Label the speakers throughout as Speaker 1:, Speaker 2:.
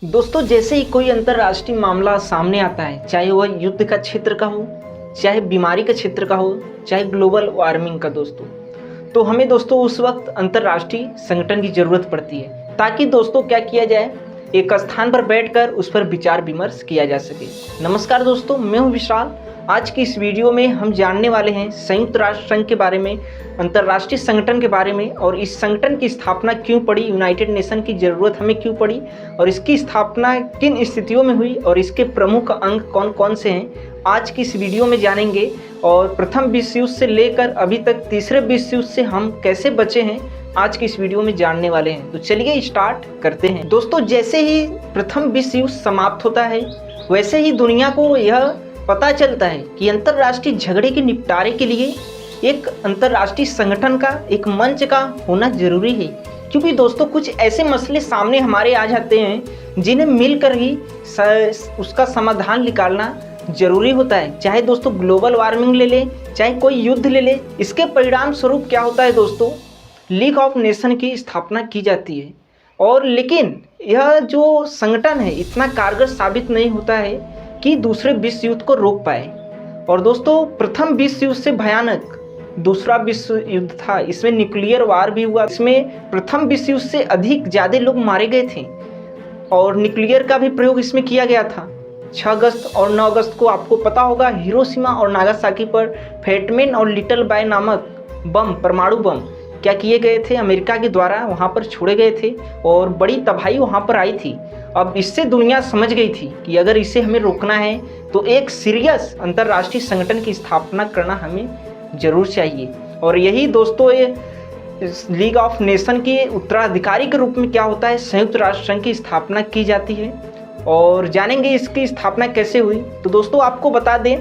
Speaker 1: दोस्तों, जैसे ही कोई अंतर्राष्ट्रीय मामला सामने आता है, चाहे वह युद्ध का क्षेत्र का हो, चाहे बीमारी का क्षेत्र का हो, चाहे ग्लोबल वार्मिंग का दोस्तों, तो हमें दोस्तों उस वक्त अंतर्राष्ट्रीय संगठन की ज़रूरत पड़ती है ताकि दोस्तों क्या किया जाए, एक स्थान पर बैठकर उस पर विचार विमर्श किया जा सके। नमस्कार दोस्तों, मैं हूं विशाल। आज की इस वीडियो में हम जानने वाले हैं संयुक्त राष्ट्र संघ के बारे में, अंतर्राष्ट्रीय संगठन के बारे में, और इस संगठन की स्थापना क्यों पड़ी, यूनाइटेड नेशन की ज़रूरत हमें क्यों पड़ी, और इसकी स्थापना किन स्थितियों में हुई, और इसके प्रमुख अंग कौन कौन से हैं, आज की इस वीडियो में जानेंगे। और प्रथम विश्व युद्ध से लेकर अभी तक तीसरे विश्व युद्ध से हम कैसे बचे हैं, आज की इस वीडियो में जानने वाले हैं। तो चलिए स्टार्ट करते हैं। दोस्तों, जैसे ही प्रथम विश्व युद्ध समाप्त होता है, वैसे ही दुनिया को यह पता चलता है कि अंतर्राष्ट्रीय झगड़े के निपटारे के लिए एक अंतर्राष्ट्रीय संगठन का, एक मंच का होना जरूरी है। क्योंकि दोस्तों कुछ ऐसे मसले सामने हमारे आ जाते हैं जिन्हें मिलकर ही उसका समाधान निकालना जरूरी होता है। चाहे दोस्तों ग्लोबल वार्मिंग ले ले, चाहे कोई युद्ध ले ले, इसके परिणाम स्वरूप क्या होता है दोस्तों, लीग ऑफ नेशन की स्थापना की जाती है। और लेकिन यह जो संगठन है इतना कारगर साबित नहीं होता है कि दूसरे विश्व युद्ध को रोक पाए। और दोस्तों प्रथम विश्व युद्ध से भयानक दूसरा विश्व युद्ध था, इसमें न्यूक्लियर वार भी हुआ। इसमें प्रथम विश्व युद्ध से अधिक ज़्यादा लोग मारे गए थे और न्यूक्लियर का भी प्रयोग इसमें किया गया था। 6 अगस्त और 9 अगस्त को आपको पता होगा, हिरोशिमा और नागासाकी पर फैटमैन और लिटिल बॉय नामक बम, परमाणु बम क्या किए गए थे, अमेरिका के द्वारा वहाँ पर छोड़े गए थे और बड़ी तबाही वहाँ पर आई थी। अब इससे दुनिया समझ गई थी कि अगर इसे हमें रोकना है तो एक सीरियस अंतर्राष्ट्रीय संगठन की स्थापना करना हमें ज़रूर चाहिए। और यही दोस्तों ये लीग ऑफ नेशन के उत्तराधिकारी के रूप में क्या होता है, संयुक्त राष्ट्र संघ की स्थापना की जाती है। और जानेंगे इसकी स्थापना कैसे हुई। तो दोस्तों आपको बता दें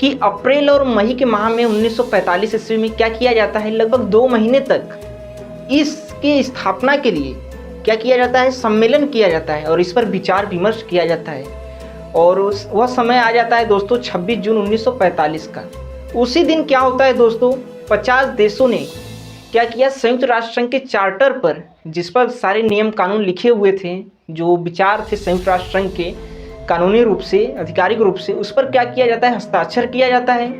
Speaker 1: कि अप्रैल और मई के माह में 1945 ईस्वी में क्या किया जाता है, लगभग 2 महीने तक इसकी स्थापना के लिए क्या किया जाता है, सम्मेलन किया जाता है और इस पर विचार विमर्श किया जाता है। और वह समय आ जाता है दोस्तों 26 जून 1945 का। उसी दिन क्या होता है दोस्तों, 50 देशों ने क्या किया, संयुक्त राष्ट्र संघ के चार्टर पर, जिस पर सारे नियम कानून लिखे हुए थे, जो विचार थे संयुक्त राष्ट्र संघ के कानूनी रूप से, आधिकारिक रूप से, उस पर क्या किया जाता है, हस्ताक्षर किया जाता है।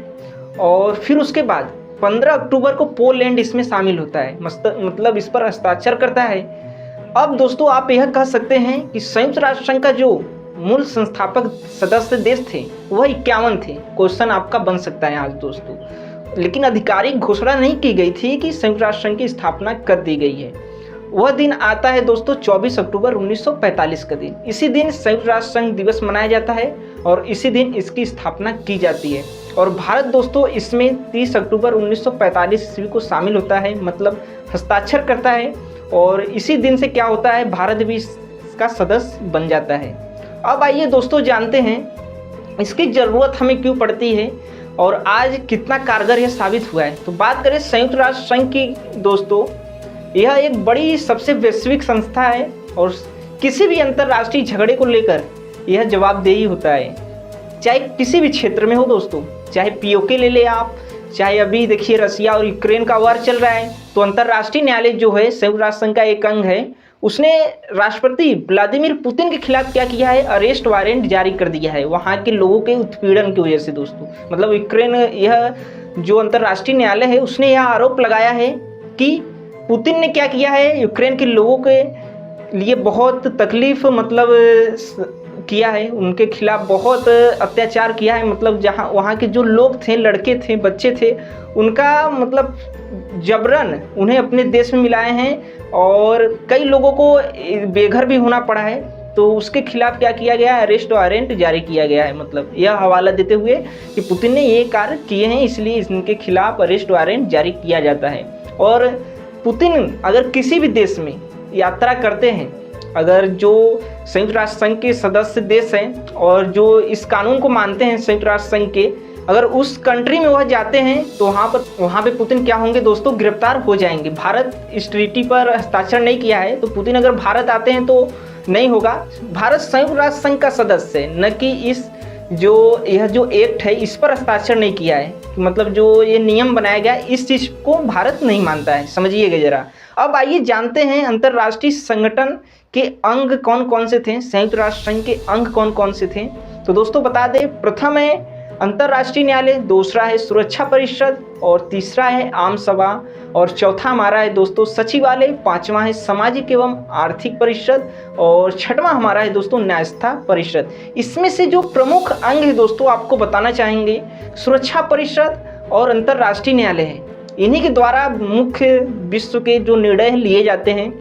Speaker 1: और फिर उसके बाद 15 अक्टूबर को पोलैंड इसमें शामिल होता है, मतलब इस पर हस्ताक्षर करता है। अब दोस्तों आप यह कह सकते हैं कि संयुक्त राष्ट्र संघ का जो मूल संस्थापक सदस्य देश थे वह 51 थे। क्वेश्चन आपका बन सकता है आज दोस्तों, लेकिन आधिकारिक घोषणा नहीं की गई थी कि संयुक्त राष्ट्र संघ की स्थापना कर दी गई है। वह दिन आता है दोस्तों 24 अक्टूबर 1945 का दिन। इसी दिन संयुक्त राष्ट्र संघ दिवस मनाया जाता है और इसी दिन इसकी स्थापना की जाती है। और भारत दोस्तों इसमें 30 अक्टूबर 1945 ईस्वी को शामिल होता है, मतलब हस्ताक्षर करता है। और इसी दिन से क्या होता है, भारत भी इसका सदस्य बन जाता है। अब आइए दोस्तों जानते हैं इसकी ज़रूरत हमें क्यों पड़ती है और आज कितना कारगर यह साबित हुआ है। तो बात करें संयुक्त राष्ट्र संघ की दोस्तों, यह एक बड़ी सबसे वैश्विक संस्था है और किसी भी अंतर्राष्ट्रीय झगड़े को लेकर यह जवाबदेही होता है, चाहे किसी भी क्षेत्र में हो दोस्तों। चाहे पीओके ले ले आप, चाहे अभी देखिए रसिया और यूक्रेन का वार चल रहा है, तो अंतर्राष्ट्रीय न्यायालय जो है संयुक्त राष्ट्र संघ का एक अंग है, उसने राष्ट्रपति व्लादिमीर पुतिन के खिलाफ क्या किया है, अरेस्ट वारंट जारी कर दिया है वहाँ के लोगों के उत्पीड़न की वजह से दोस्तों। मतलब यूक्रेन, यह जो अंतर्राष्ट्रीय न्यायालय है उसने यह आरोप लगाया है कि पुतिन ने क्या किया है, यूक्रेन के लोगों के लिए बहुत तकलीफ किया है, उनके खिलाफ बहुत अत्याचार किया है। मतलब जहाँ वहाँ के जो लोग थे, लड़के थे, बच्चे थे, उनका मतलब जबरन उन्हें अपने देश में मिलाए हैं और कई लोगों को बेघर भी होना पड़ा है। तो उसके खिलाफ क्या किया गया, अरेस्ट वारंट जारी किया गया है। मतलब यह हवाला देते हुए कि पुतिन ने ये कार्य किए हैं, इसलिए इनके खिलाफ अरेस्ट वारंट जारी किया जाता है। और पुतिन अगर किसी भी देश में यात्रा करते हैं, अगर जो संयुक्त राष्ट्र संघ के सदस्य देश हैं और जो इस कानून को मानते हैं संयुक्त राष्ट्र संघ के, अगर उस कंट्री में वह जाते हैं तो वहाँ पे पुतिन क्या होंगे दोस्तों, गिरफ्तार हो जाएंगे। भारत इस ट्रीटी पर हस्ताक्षर नहीं किया है, तो पुतिन अगर भारत आते हैं तो नहीं होगा। भारत संयुक्त राष्ट्र संघ का सदस्य है, न कि यह जो एक्ट है इस पर हस्ताक्षर नहीं किया है। मतलब जो ये नियम बनाया गया इस चीज़ को भारत नहीं मानता है, समझिएगा जरा। अब आइए जानते हैं अंतर्राष्ट्रीय संगठन के अंग कौन कौन से थे, संयुक्त राष्ट्र संघ के अंग कौन कौन से थे। तो दोस्तों बता दें, प्रथम है अंतर्राष्ट्रीय न्यायालय, दूसरा है सुरक्षा परिषद, और तीसरा है आम सभा, और चौथा हमारा है दोस्तों सचिवालय, पांचवा है सामाजिक एवं आर्थिक परिषद, और छठवां हमारा है दोस्तों न्यायस्था परिषद। इसमें से जो प्रमुख अंग है दोस्तों आपको बताना चाहेंगे, सुरक्षा परिषद और अंतर्राष्ट्रीय न्यायालय है। इन्हीं के द्वारा मुख्य विश्व के जो निर्णय लिए जाते हैं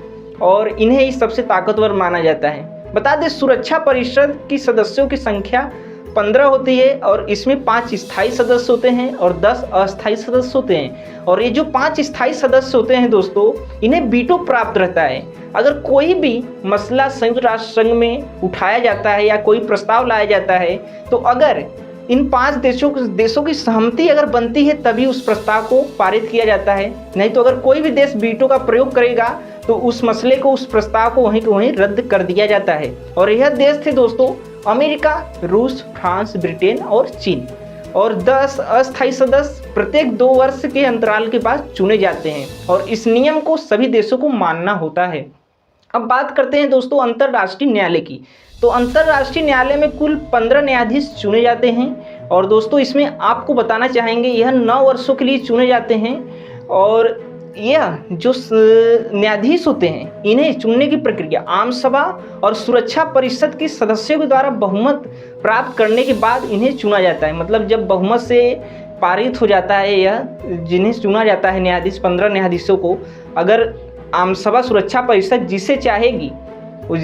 Speaker 1: और इन्हें ही सबसे ताकतवर माना जाता है। बता दें, सुरक्षा परिषद की सदस्यों की संख्या 15 होती है और इसमें 5 स्थायी सदस्य होते हैं और 10 अस्थायी सदस्य होते हैं। और ये जो 5 स्थायी सदस्य होते हैं दोस्तों, इन्हें वीटो प्राप्त रहता है। अगर कोई भी मसला संयुक्त राष्ट्र संघ में उठाया जाता है या कोई प्रस्ताव लाया जाता है, तो अगर इन 5 देशों की सहमति अगर बनती है तभी उस प्रस्ताव को पारित किया जाता है। नहीं तो अगर कोई भी देश वीटो का प्रयोग करेगा तो उस मसले को, उस प्रस्ताव को वहीं के वहीं रद्द कर दिया जाता है। और यह देश थे दोस्तों अमेरिका, रूस, फ्रांस, ब्रिटेन और चीन। और 10 अस्थायी सदस्य प्रत्येक 2 वर्ष के अंतराल के बाद चुने जाते हैं और इस नियम को सभी देशों को मानना होता है। अब बात करते हैं दोस्तों अंतर्राष्ट्रीय न्यायालय की। तो अंतर्राष्ट्रीय न्यायालय में कुल 15 न्यायाधीश चुने जाते हैं और दोस्तों इसमें आपको बताना चाहेंगे यह 9 वर्षों के लिए चुने जाते हैं। और यह जो न्यायाधीश होते हैं, इन्हें चुनने की प्रक्रिया आम सभा और सुरक्षा परिषद के सदस्यों के द्वारा बहुमत प्राप्त करने के बाद इन्हें चुना जाता है। मतलब जब बहुमत से पारित हो जाता है यह, जिन्हें चुना जाता है न्यायाधीश, 15 न्यायाधीशों को, अगर आम सभा सुरक्षा परिषद जिसे चाहेगी,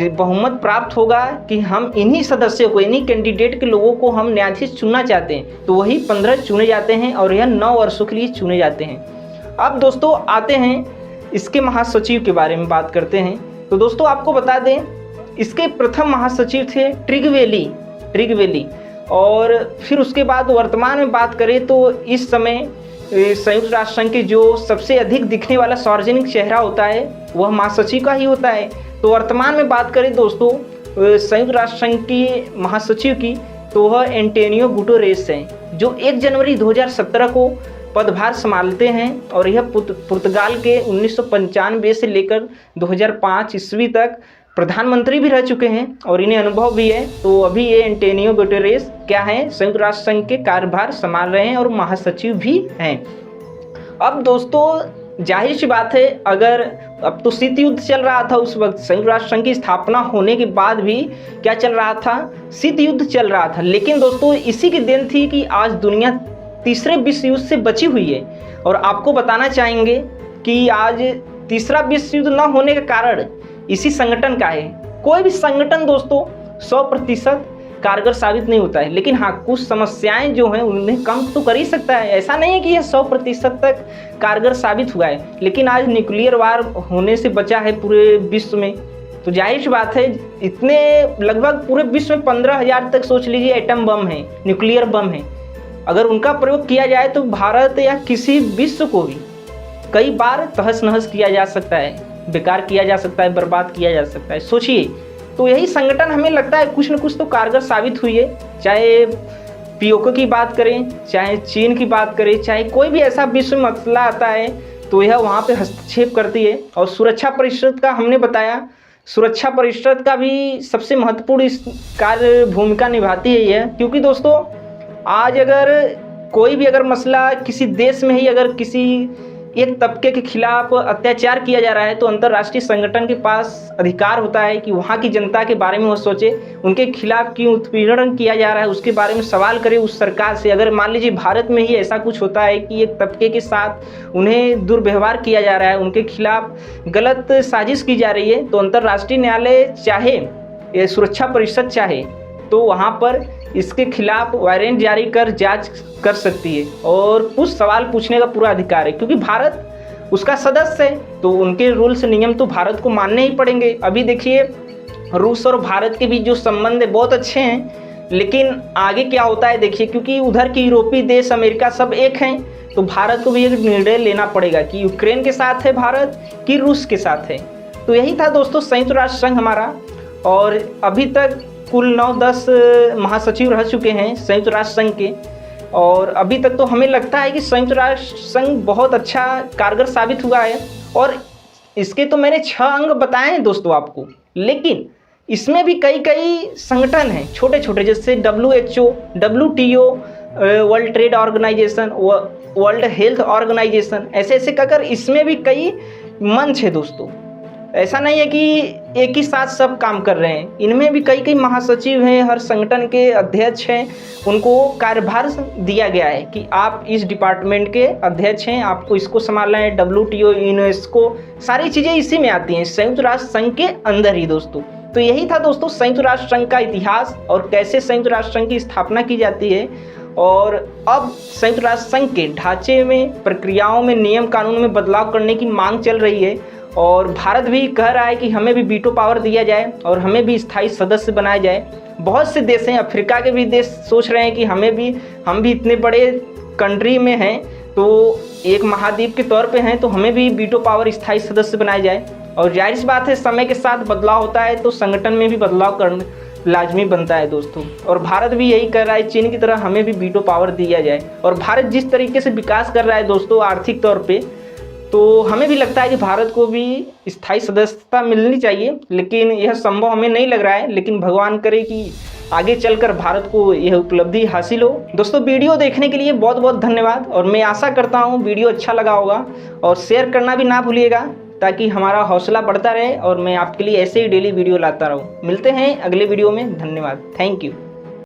Speaker 1: बहुमत प्राप्त होगा कि हम इन्हीं सदस्यों को, इन्हीं कैंडिडेट के लोगों को हम न्यायाधीश चुनना चाहते हैं, तो वही 15 चुने जाते हैं और यह 9 वर्षों के लिए चुने जाते हैं। अब दोस्तों आते हैं इसके महासचिव के बारे में बात करते हैं। तो दोस्तों आपको बता दें, इसके प्रथम महासचिव थे ट्रिगवेली। और फिर उसके बाद वर्तमान में बात करें तो इस समय संयुक्त राष्ट्र संघ के जो सबसे अधिक दिखने वाला सार्वजनिक चेहरा होता है वह महासचिव का ही होता है। तो वर्तमान में बात करें दोस्तों संयुक्त राष्ट्र संघ की महासचिव की, तो वह एंटोनियो गुटेरेस हैं, जो 1 जनवरी 2017 को पदभार संभालते हैं। और यह पुर्तगाल के 1995 से लेकर 2005 ईस्वी तक प्रधानमंत्री भी रह चुके हैं और इन्हें अनुभव भी है। तो अभी ये एंटोनियो गुटेरेस क्या है, संयुक्त राष्ट्र संघ के कार्यभार संभाल रहे हैं और महासचिव भी हैं। अब दोस्तों जाहिर सी बात है, अगर अब तो शीत युद्ध चल रहा था उस वक्त, संयुक्त राष्ट्र संघ की स्थापना होने के बाद भी क्या चल रहा था, शीत युद्ध चल रहा था। लेकिन दोस्तों इसी की देन थी कि आज दुनिया तीसरे विश्व युद्ध से बची हुई है। और आपको बताना चाहेंगे कि आज तीसरा विश्व युद्ध न होने का कारण इसी संगठन का है। कोई भी संगठन दोस्तों 100% कारगर साबित नहीं होता है, लेकिन हाँ कुछ समस्याएं जो हैं उन्हें कम तो कर ही सकता है। ऐसा नहीं है कि यह 100% तक कारगर साबित हुआ है, लेकिन आज न्यूक्लियर वार होने से बचा है पूरे विश्व में। तो जाहिर सी बात है, इतने लगभग पूरे विश्व में 15,000 तक सोच लीजिए एटम बम है, न्यूक्लियर बम है। अगर उनका प्रयोग किया जाए तो भारत या किसी विश्व को भी कई बार तहस नहस किया जा सकता है, बेकार किया जा सकता है, बर्बाद किया जा सकता है। सोचिए, तो यही संगठन हमें लगता है कुछ न कुछ तो कारगर साबित हुई है। चाहे पीओके की बात करें, चाहे चीन की बात करें, चाहे कोई भी ऐसा विश्व में मसला आता है तो यह वहाँ पे हस्तक्षेप करती है। और सुरक्षा परिषद का हमने बताया, सुरक्षा परिषद का भी सबसे महत्वपूर्ण इस कार्य भूमिका निभाती है यह, क्योंकि दोस्तों आज अगर कोई भी अगर मसला किसी देश में ही अगर किसी एक तबके के खिलाफ अत्याचार किया जा रहा है तो अंतर्राष्ट्रीय संगठन के पास अधिकार होता है कि वहाँ की जनता के बारे में वो सोचे, उनके खिलाफ क्यों उत्पीड़न किया जा रहा है उसके बारे में सवाल करे उस सरकार से। अगर मान लीजिए भारत में ही ऐसा कुछ होता है कि एक तबके के साथ उन्हें दुर्व्यवहार किया जा रहा है, उनके खिलाफ गलत साजिश की जा रही है, तो अंतर्राष्ट्रीय न्यायालय चाहे, सुरक्षा परिषद चाहे तो वहाँ पर इसके खिलाफ वारंट जारी कर जांच कर सकती है और कुछ सवाल पूछने का पूरा अधिकार है। क्योंकि भारत उसका सदस्य है तो उनके रूल्स नियम तो भारत को मानने ही पड़ेंगे। अभी देखिए रूस और भारत के बीच जो संबंध है बहुत अच्छे हैं, लेकिन आगे क्या होता है देखिए, क्योंकि उधर के यूरोपीय देश अमेरिका सब एक हैं, तो भारत को भी एक निर्णय लेना पड़ेगा कि यूक्रेन के साथ है भारत कि रूस के साथ है। तो यही था दोस्तों संयुक्त राष्ट्र संघ हमारा, और अभी तक कुल 9-10 महासचिव रह चुके हैं संयुक्त राष्ट्र संघ के। और अभी तक तो हमें लगता है कि संयुक्त राष्ट्र संघ बहुत अच्छा कारगर साबित हुआ है। और इसके तो मैंने 6 अंग बताए हैं दोस्तों आपको, लेकिन इसमें भी कई कई संगठन हैं छोटे छोटे, जैसे WHO, WTO, world trade organisation, world health organisation, ऐसे ऐसे कहकर इसमें भी कई मंच है दोस्तों। ऐसा नहीं है कि एक ही साथ सब काम कर रहे हैं, इनमें भी कई कई महासचिव हैं, हर संगठन के अध्यक्ष हैं, उनको कार्यभार दिया गया है कि आप इस डिपार्टमेंट के अध्यक्ष हैं, आपको इसको संभालना है। WTO, यूनेस्को, सारी चीज़ें इसी में आती हैं, संयुक्त राष्ट्र संघ के अंदर ही दोस्तों। तो यही था दोस्तों संयुक्त राष्ट्र संघ का इतिहास और कैसे संयुक्त राष्ट्र संघ की स्थापना की जाती है, और अब संयुक्त राष्ट्र संघ के ढांचे में, प्रक्रियाओं में, नियम कानून में बदलाव करने की मांग चल रही है। और भारत भी कह रहा है कि हमें भी वीटो पावर दिया जाए और हमें भी स्थायी सदस्य बनाया जाए। बहुत से देश हैं, अफ्रीका के भी देश सोच रहे हैं कि हम भी इतने बड़े कंट्री में हैं, तो एक महाद्वीप के तौर पे हैं, तो हमें भी वीटो पावर स्थायी सदस्य बनाया जाए। और जाहिर सी बात है, समय के साथ बदलाव होता है तो संगठन में भी बदलाव करना लाजमी बनता है दोस्तों। और भारत भी यही कर रहा है, चीन की तरह हमें भी वीटो पावर दिया जाए। और भारत जिस तरीके से विकास कर रहा है दोस्तों आर्थिक तौर पे, तो हमें भी लगता है कि भारत को भी स्थायी सदस्यता मिलनी चाहिए, लेकिन यह संभव हमें नहीं लग रहा है। लेकिन भगवान करे कि आगे चलकर भारत को यह उपलब्धि हासिल हो। दोस्तों वीडियो देखने के लिए बहुत बहुत धन्यवाद, और मैं आशा करता हूँ वीडियो अच्छा लगा होगा, और शेयर करना भी ना भूलिएगा ताकि हमारा हौसला बढ़ता रहे और मैं आपके लिए ऐसे ही डेली वीडियो लाता रहूँ। मिलते हैं अगले वीडियो में, धन्यवाद, थैंक यू।